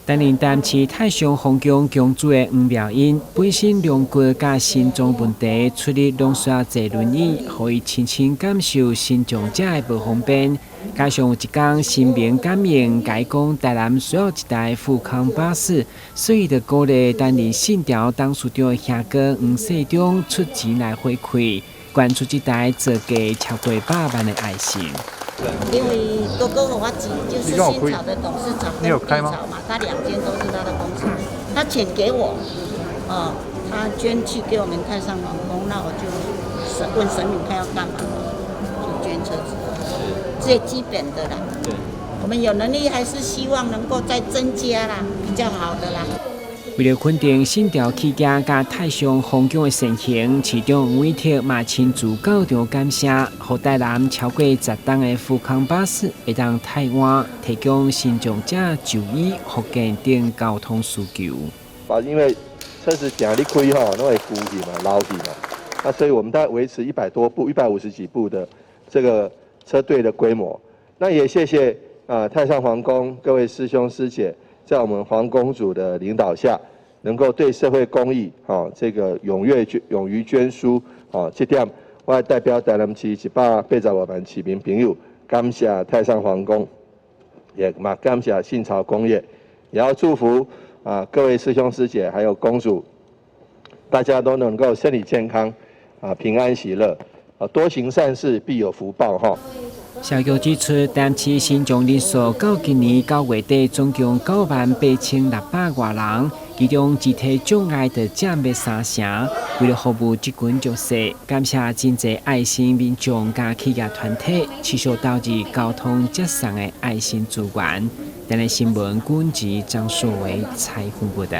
担任担市太上皇宫宫主的黄妙英，本身两骨甲心脏问题，出力拢需要坐轮椅，可以亲身感受新长者的不方便。加上有一天新民感应，解讲台南需要一台富康巴士，所以就鼓励担任信条董事长的兄哥黄世忠出钱来回馈，捐出这台造价超过100万的爱心。因为哥哥和我姐就是新潮的董事长跟地潮嘛，他2间都是他的公司，他钱给我，他捐去给我们太上皇宫，那我就问神明他要干嘛，就捐车子，最基本的啦。对，我们有能力还是希望能够再增加啦，比较好的啦。为了肯定信条企业甲太上皇宫的盛行，市长黄伟哲嘛亲自高调感谢，予台南超过10档的富康巴士会当台湾提供新长者就医、复健等交通需求。因为车子行你开吼，都会浮起嘛、捞起嘛，那所以我们大概维持100多部、150几部的这个车队的规模。那也谢谢太上皇宫各位师兄师姐。在我们皇公主的领导下，能够对社会公益，这个勇于捐书，这点我也代表台南市180万市民朋友，感谢太上皇宫，也嘛感谢信潮工业，也要祝福各位师兄师姐还有公主，大家都能够身体健康，平安喜乐，多行善事必有福报哈。消息指出，台南市新庄人数到今年9月底总共98600多人，其中肢体障碍的占约3成。为了服务这群弱势，感谢真侪爱心民众甲企业团体持续投入交通接送的爱心资源。台南新闻管制张硕维采访报道。